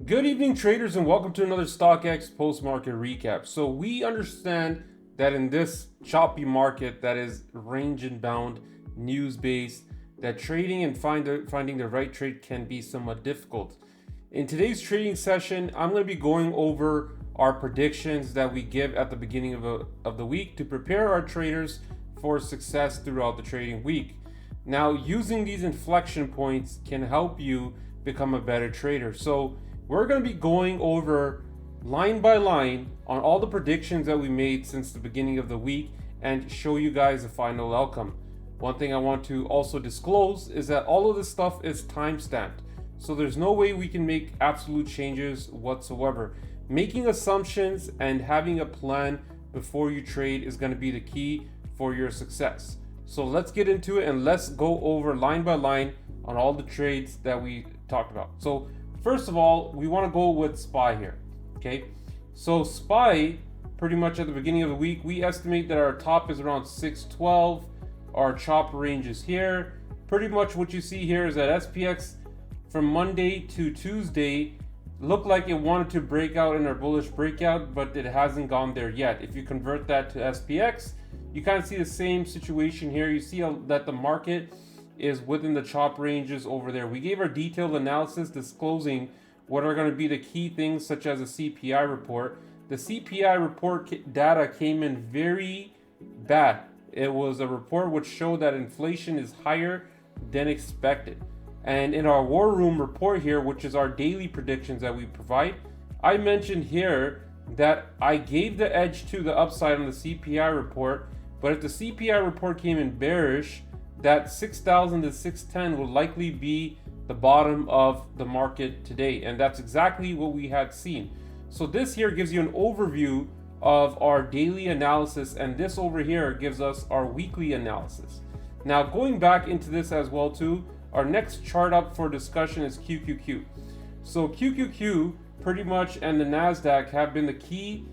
Good evening, traders, and welcome to another StockX post-market recap. So we understand that in this choppy market that is range-bound, news-based, that trading and finding the right trade can be somewhat difficult. In today's trading session, I'm going to be going over our predictions that we give at the beginning of the week to prepare our traders for success throughout the trading week. Now, using these inflection points can help you become a better trader. So we're going to be going over line by line on all the predictions that we made since the beginning of the week and show you guys the final outcome. One thing I want to also disclose is that all of this stuff is time-stamped. So there's no way we can make absolute changes whatsoever. Making assumptions and having a plan before you trade is going to be the key for your success. So let's get into it and let's go over line by line on all the trades that we talked about. So first of all, we want to go with SPY here, okay? So SPY, pretty much at the beginning of the week, we estimate that our top is around 612. Our chop range is here. Pretty much what you see here is that SPX from Monday to Tuesday looked like it wanted to break out in our bullish breakout, but it hasn't gone there yet. If you convert that to SPX, you kind of see the same situation here. You see that the market is within the chop ranges over there. We gave our detailed analysis disclosing what are going to be the key things such as a CPI report. The CPI report data came in very bad. It was a report which showed that inflation is higher than expected. And in our war room report here, which is our daily predictions that we provide, I mentioned here that I gave the edge to the upside on the CPI report, but if the CPI report came in bearish, that 6,000 to 610 will likely be the bottom of the market today. And that's exactly what we had seen. So this here gives you an overview of our daily analysis, and this over here gives us our weekly analysis. Now going back into this as well too, our next chart up for discussion is QQQ. So QQQ pretty much and the NASDAQ have been the key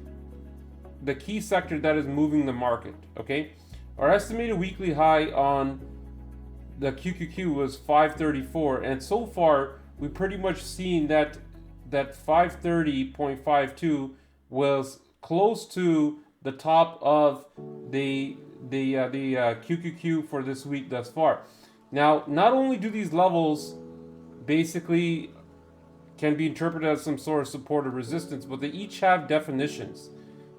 sector that is moving the market, okay? Our estimated weekly high on the QQQ was 534, and so far we pretty much seen that 530.52 was close to the top of the QQQ for this week thus far. Now, not only do these levels basically can be interpreted as some sort of support or resistance, but they each have definitions,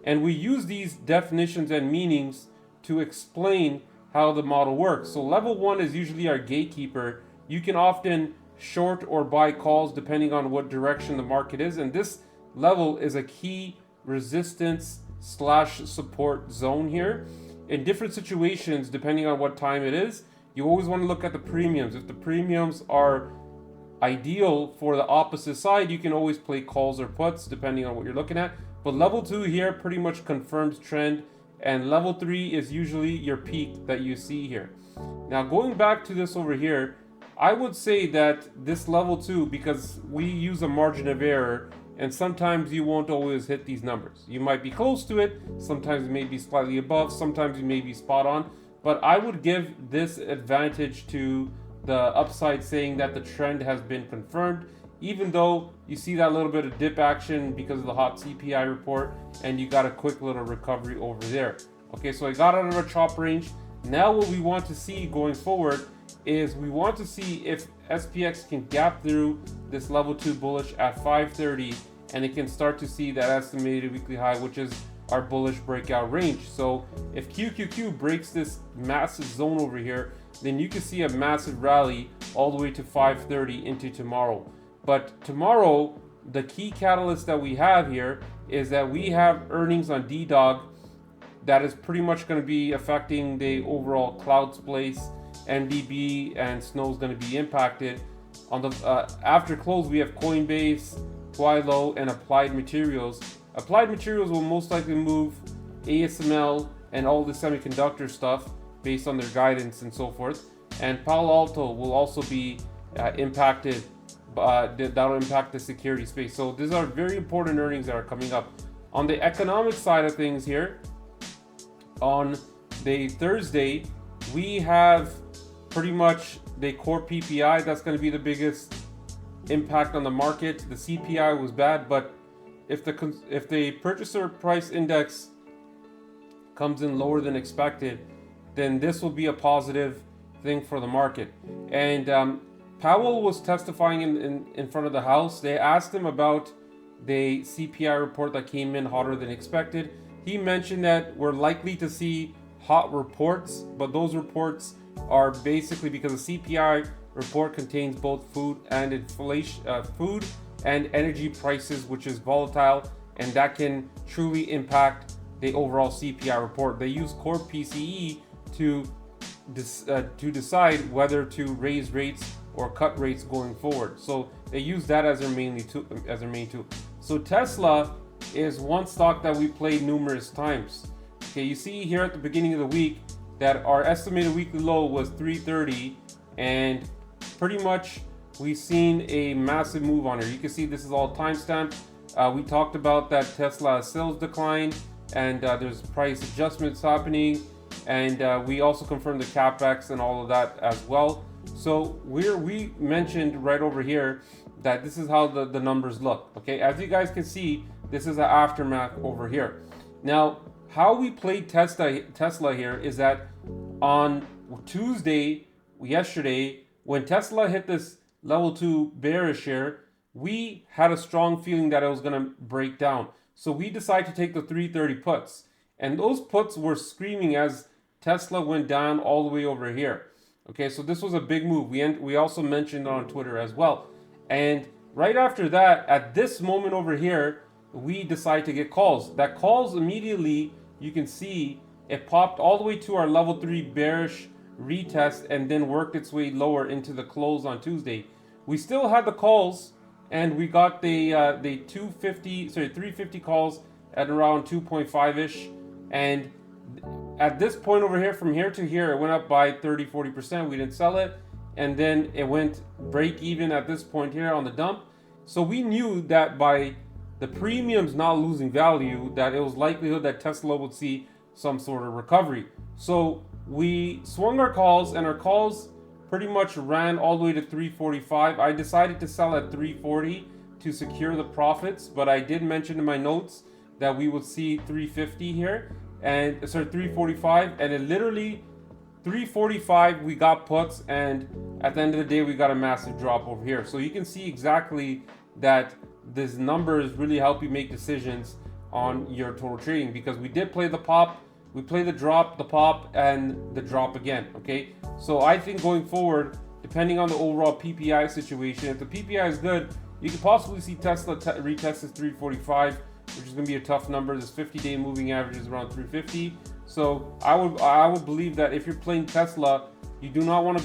and we use these definitions and meanings to explain how the model works. So level 1 is usually our gatekeeper. You can often short or buy calls depending on what direction the market is, and this level is a key resistance / support zone here. In different situations, depending on what time it is, you always want to look at the premiums. If the premiums are ideal for the opposite side, you can always play calls or puts depending on what you're looking at. But level 2 here pretty much confirms trend, and level 3 is usually your peak that you see here. Now going back to this over here, I would say that this level 2, because we use a margin of error, and sometimes you won't always hit these numbers. You might be close to it, sometimes you may be slightly above, sometimes you may be spot on, but I would give this advantage to the upside, saying that the trend has been confirmed, even though you see that little bit of dip action because of the hot CPI report, and you got a quick little recovery over there. Okay, so I got out of our chop range. Now what we want to see going forward is we want to see if SPX can gap through this level 2 bullish at 530, and it can start to see that estimated weekly high, which is our bullish breakout range. So if QQQ breaks this massive zone over here, then you can see a massive rally all the way to 530 into tomorrow. But tomorrow, the key catalyst that we have here is that we have earnings on DDOG that is pretty much going to be affecting the overall cloud space. NVDA and Snow is going to be impacted. On the after close, we have Coinbase, Quilo, and Applied Materials. Applied Materials will most likely move ASML and all the semiconductor stuff based on their guidance and so forth. And Palo Alto will also be impacted. That'll impact the security space. So these are very important earnings that are coming up. On the economic side of things here, on the Thursday, we have pretty much the core PPI. That's going to be the biggest impact on the market. The CPI was bad, but if the purchaser price index comes in lower than expected, then this will be a positive thing for the market. And Powell was testifying in front of the House. They asked him about the CPI report that came in hotter than expected. He mentioned that we're likely to see hot reports, but those reports are basically because the CPI report contains both food and inflation, food and energy prices, which is volatile, and that can truly impact the overall CPI report. They use core PCE to decide whether to raise rates or cut rates going forward. So they use that as their main tool. So Tesla is one stock that we played numerous times. Okay, you see here at the beginning of the week that our estimated weekly low was 330, and pretty much we've seen a massive move on here. You can see this is all timestamped. We talked about that Tesla sales decline, and there's price adjustments happening, and we also confirmed the capex and all of that as well. So we mentioned right over here that this is how the numbers look. Okay, as you guys can see, this is an aftermath over here. Now, how we played Tesla here is that on Tuesday, yesterday, when Tesla hit this level 2 bearish here, we had a strong feeling that it was going to break down. So we decided to take the 330 puts. And those puts were screaming as Tesla went down all the way over here. Okay, so this was a big move. We also mentioned on Twitter as well. And right after that, at this moment over here, we decided to get calls. That calls immediately, you can see it popped all the way to our level 3 bearish retest and then worked its way lower into the close on Tuesday. We still had the calls, and we got the 350 calls at around 2.5-ish, and at this point over here, from here to here, it went up by 30-40%. We didn't sell it, and then it went break even at this point here on the dump. So we knew that by the premiums not losing value, that it was likelihood that Tesla would see some sort of recovery. So we swung our calls, and our calls pretty much ran all the way to 345. I decided to sell at 340 to secure the profits, but I did mention in my notes that we would see 350 here, and 345, and it literally 345 we got puts, and at the end of the day we got a massive drop over here. So you can see exactly that this numbers really help you make decisions on your total trading, because we did play the pop, we play the drop, the pop, and the drop again. Okay, so I think going forward, depending on the overall PPI situation, if the PPI is good, you could possibly see Tesla retest this 345, which is going to be a tough number. This 50-day moving average is around 350. So I would believe that if you're playing Tesla, you do not want to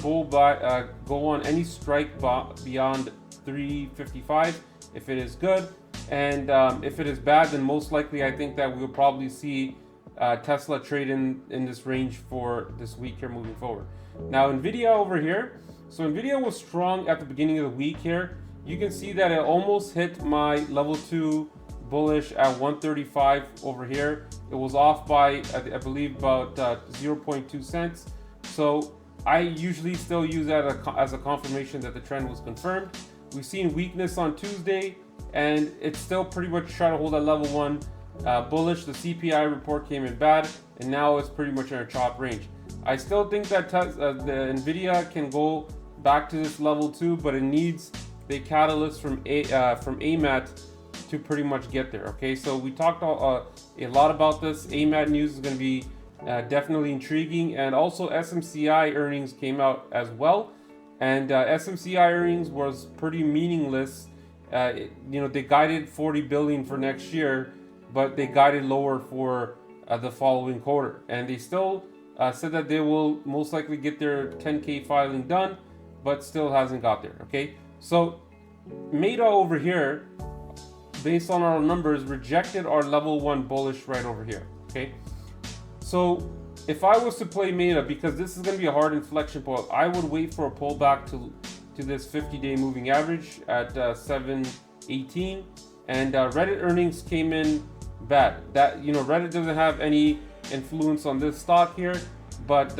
go on any strike beyond 355 if it is good, and if it is bad, then most likely I think that we'll probably see Tesla trade in this range for this week here moving forward. Now NVDA over here, so NVIDIA was strong at the beginning of the week here. You can see that it almost hit my level 2 bullish at 135 over here. It was off by I believe about 0.2 cents. So I usually still use that as a confirmation that the trend was confirmed. We've seen weakness on Tuesday, and it's still pretty much trying to hold at level 1 bullish. The CPI report came in bad, and now it's pretty much in a chop range. I still think that the NVIDIA can go back to this level 2, but it needs the catalyst from AMAT to pretty much get there. Okay, so we talked a lot about this. AMAT news is going to be definitely intriguing, and also SMCI earnings came out as well, and SMCI earnings was pretty meaningless. They guided 40 billion for next year, but they guided lower for the following quarter, and they still said that they will most likely get their 10K filing done, but still hasn't got there. Okay, so Meta over here, based on our numbers, rejected our level 1 bullish right over here. Okay, so if I was to play Meta, because this is going to be a hard inflection point, I would wait for a pullback to this 50-day moving average at 718. And Reddit earnings came in bad. That Reddit doesn't have any influence on this stock here, but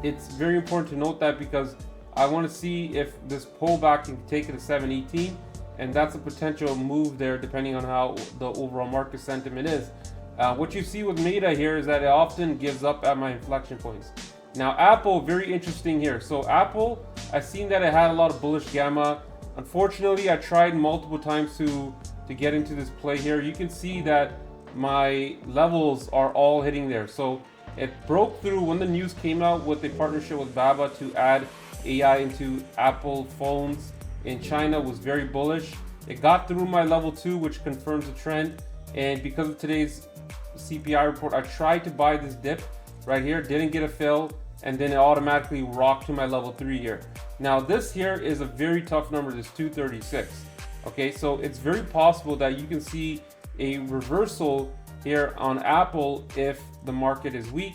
it's very important to note that, because I want to see if this pullback can take it to 718, and that's a potential move there depending on how the overall market sentiment is. What you see with Meta here is that it often gives up at my inflection points. Now Apple, very interesting here. So Apple, I've seen that it had a lot of bullish gamma. Unfortunately, I tried multiple times to get into this play here. You can see that my levels are all hitting there. So it broke through when the news came out with a partnership with Baba to add AI into Apple phones in China was very bullish. It got through my level 2, which confirms the trend. And because of today's CPI report, I tried to buy this dip right here, didn't get a fill, and then it automatically rocked to my level 3 here. Now this here is a very tough number, this 236. Okay, so it's very possible that you can see a reversal here on Apple if the market is weak.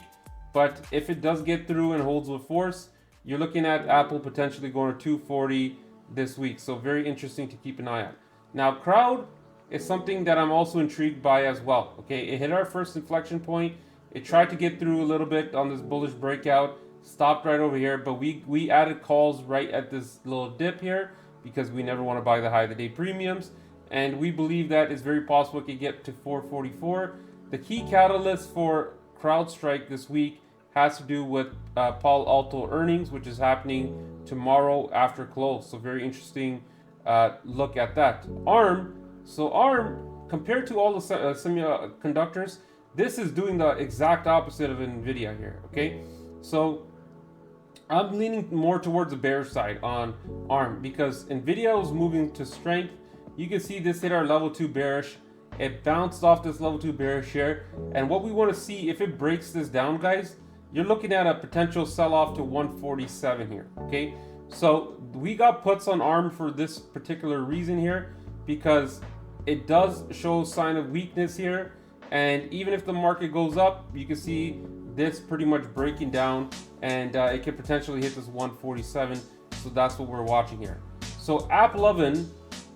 But if it does get through and holds with force, you're looking at Apple potentially going to 240 this week. So very interesting to keep an eye on. Now crowd is something that I'm also intrigued by as well. Okay, it hit our first inflection point. It tried to get through a little bit on this bullish breakout, stopped right over here, but we added calls right at this little dip here because we never want to buy the high of the day premiums, and we believe that it's very possible it could get to 444. The key catalyst for CrowdStrike this week has to do with Palo Alto earnings, which is happening tomorrow after close. So very interesting look at that. ARM, so ARM, compared to all the semiconductors, this is doing the exact opposite of NVDA here, okay? So I'm leaning more towards the bearish side on ARM because NVIDIA was moving to strength. You can see this hit our level 2 bearish. It bounced off this level 2 bearish here. And what we want to see, if it breaks this down, guys, you're looking at a potential sell-off to 147 here, okay? So we got puts on ARM for this particular reason here because it does show sign of weakness here. And even if the market goes up, you can see this pretty much breaking down, and it could potentially hit this 147. So that's what we're watching here. So app 11,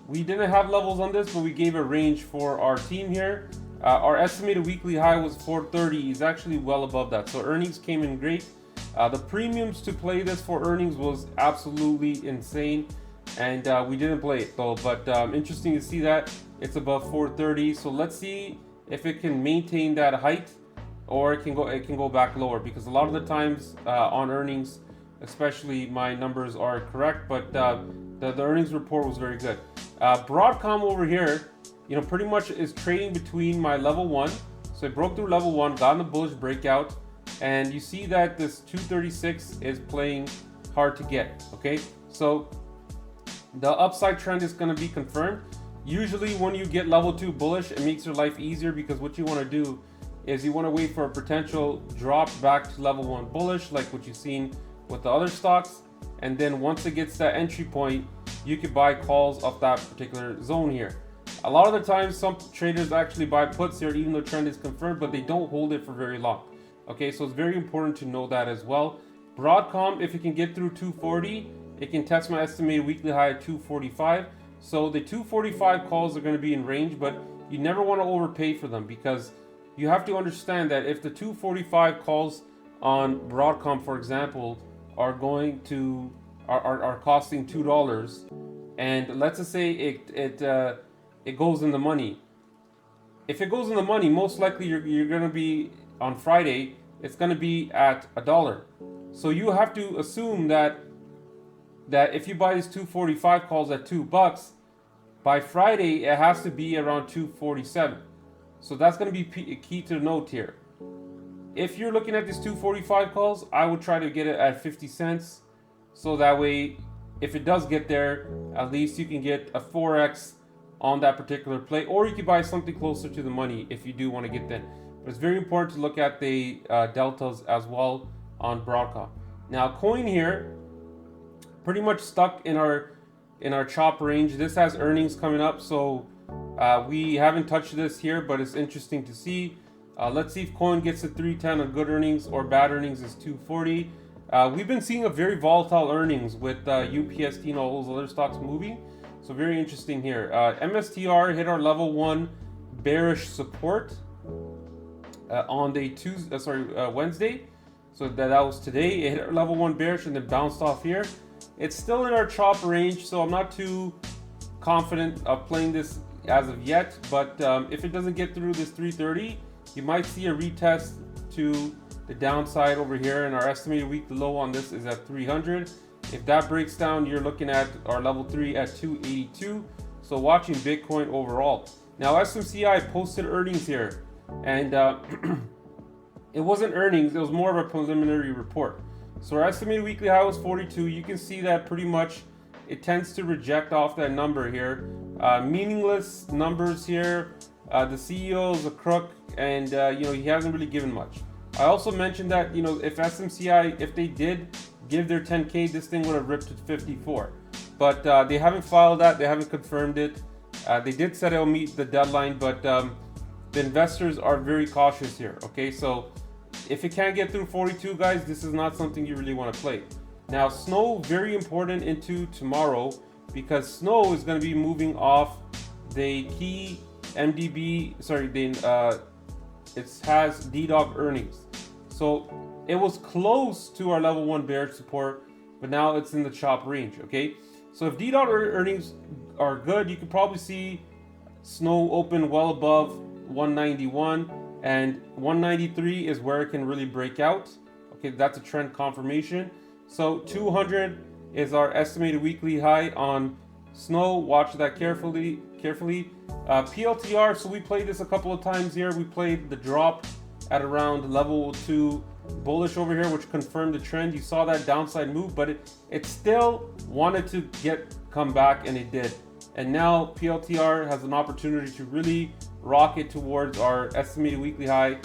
we didn't have levels on this, but we gave a range for our team here. Our estimated weekly high was 430. He's actually well above that. So earnings came in great. The premiums to play this for earnings was absolutely insane, and we didn't play it though. But interesting to see that it's above 430. So let's see if it can maintain that height, or it can go back lower, because a lot of the times on earnings, especially, my numbers are correct, but the earnings report was very good. Broadcom over here, you know, pretty much is trading between my level 1. So it broke through level 1, got in the bullish breakout, and you see that this 236 is playing hard to get. Okay, so the upside trend is going to be confirmed. Usually when you get level 2 bullish, it makes your life easier, because what you want to do is you want to wait for a potential drop back to level 1 bullish, like what you've seen with the other stocks. And then once it gets that entry point, you could buy calls off that particular zone here. A lot of the times, some traders actually buy puts here even though trend is confirmed, but they don't hold it for very long. Okay, so it's very important to know that as well. Broadcom, if it can get through 240, it can test my estimated weekly high at 245. So the 245 calls are going to be in range, but you never want to overpay for them, because you have to understand that if the 245 calls on Broadcom, for example, are going to are costing $2, and let's just say it goes in the money. If it goes in the money, most likely you're going to be on Friday, it's going to be at $1. So you have to assume that if you buy these 245 calls at $2, by Friday it has to be around 247. So that's going to be key to note here. If you're looking at these 245 calls, I would try to get it at 50 cents. So that way, if it does get there, at least you can get a 4x on that particular play, or you could buy something closer to the money if you do want to get that. But it's very important to look at the deltas as well on Broadcom. Now, coin here, pretty much stuck in our chop range. This has earnings coming up, so we haven't touched this here, but it's interesting to see. Let's see if coin gets to 310 on good earnings, or bad earnings is 240. We've been seeing a very volatile earnings with UPST and all those other stocks moving. So very interesting here. MSTR hit our level 1 bearish support on Wednesday. So that was today. It hit our level 1 bearish and then bounced off here. It's still in our chop range, so I'm not too confident of playing this as of yet. But if it doesn't get through this 330, you might see a retest to the downside over here, and our estimated weekly low on this is at 300. If that breaks down, you're looking at our level 3 at 282. So watching Bitcoin overall. Now SMCI posted earnings here, and it wasn't earnings, it was more of a preliminary report. So our estimated weekly high was 42. You can see that pretty much it tends to reject off that number here. Meaningless numbers here. The CEO is a crook, and he hasn't really given much. I also mentioned that if SMCI, if they did give their 10K, this thing would have ripped to 54. But they haven't filed that, they haven't confirmed it. They did say it'll meet the deadline, but the investors are very cautious here. Okay, so if it can't get through 42, guys, this is not something you really want to play. Now, Snow, very important into tomorrow, because Snow is going to be moving off the key MDB, it has DDOG earnings. So it was close to our level 1 bearish support, but now it's in the chop range, okay? So if DDOG earnings are good, you can probably see Snow open well above 191, and 193 is where it can really break out. Okay, that's a trend confirmation. So 200 is our estimated weekly high on Snow. Watch that carefully. PLTR, so we played this a couple of times here. We played the drop at around level 2 bullish over here, which confirmed the trend. You saw that downside move, but it still wanted to come back, and it did. And now PLTR has an opportunity to really rocket towards our estimated weekly high,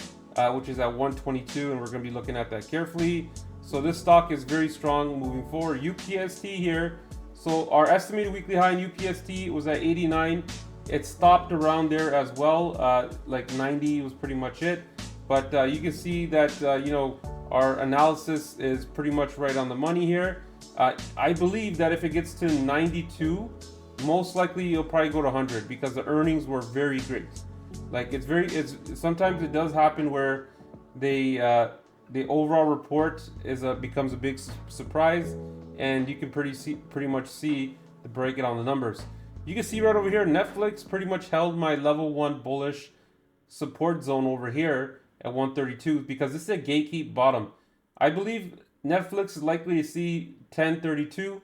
which is at 122, and we're going to be looking at that carefully. So this stock is very strong moving forward. UPST here. So our estimated weekly high in UPST was at 89. It stopped around there as well. Like 90 was pretty much it. But you can see that our analysis is pretty much right on the money here. I believe that if it gets to 92, most likely you'll probably go to 100, because the earnings were very great. Like sometimes it does happen where the overall report becomes a big surprise, and you can pretty much see the breakout on the numbers. You can see right over here, Netflix pretty much held my level 1 bullish support zone over here at 132, because this is a gatekeep bottom. I believe Netflix is likely to see 1032,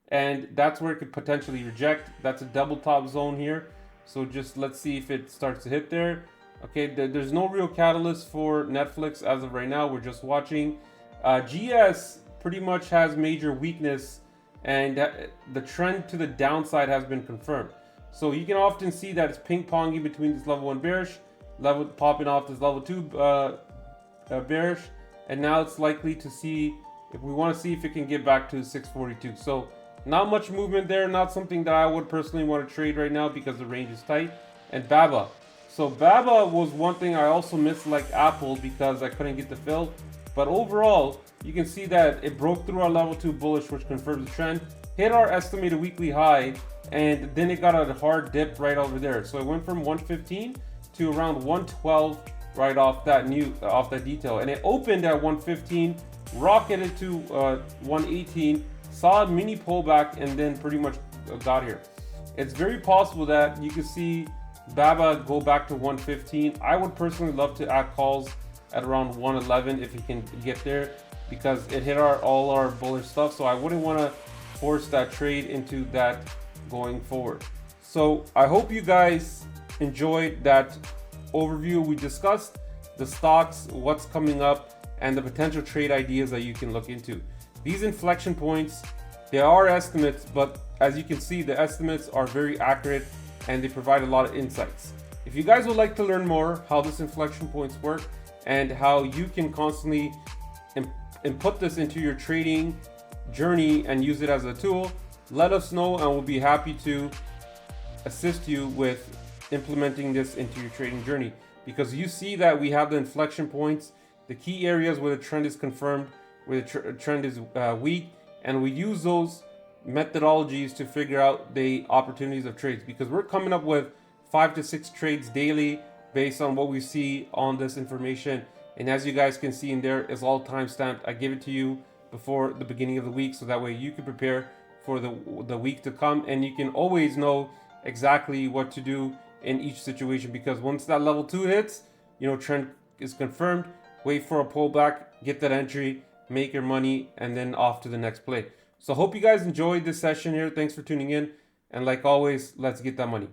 and that's where it could potentially reject. That's a double top zone here. So just let's see if it starts to hit there. Okay, there's no real catalyst for Netflix as of right now. We're just watching. GS pretty much has major weakness, and the trend to the downside has been confirmed. So you can often see that it's ping-ponging between this level 1 bearish, level popping off this level 2 bearish, and now it's likely to see if we want to see if it can get back to 642. So not much movement there, not something that I would personally want to trade right now because the range is tight. And BABA. So BABA was one thing I also missed, like Apple, because I couldn't get the fill. But overall, you can see that it broke through our level 2 bullish, which confirms the trend, hit our estimated weekly high, and then it got a hard dip right over there. So it went from 115 to around 112 right off that detail, and it opened at 115, rocketed to 118, saw a mini pullback, and then pretty much got here. It's very possible that you can see BABA go back to 115. I would personally love to add calls at around 111 if you can get there, because it hit all our bullish stuff. So I wouldn't want to force that trade into that going forward. So I hope you guys enjoyed that overview. We discussed the stocks, what's coming up, and the potential trade ideas that you can look into. These inflection points, they are estimates, but as you can see, the estimates are very accurate and they provide a lot of insights. If you guys would like to learn more how this inflection points work and how you can constantly input this into your trading journey and use it as a tool, let us know and we'll be happy to assist you with implementing this into your trading journey. Because you see that we have the inflection points, the key areas where the trend is confirmed, where the trend is weak, and we use those methodologies to figure out the opportunities of trades, because we're coming up with 5 to 6 trades daily based on what we see on this information. And as you guys can see in there, it's all time stamped. I give it to you before the beginning of the week, so that way you can prepare for the week to come, and you can always know exactly what to do in each situation, because once that level 2 hits, you know, trend is confirmed. Wait for a pullback, get that entry, make your money, and then off to the next play. So hope you guys enjoyed this session here. Thanks for tuning in, and like always, let's get that money.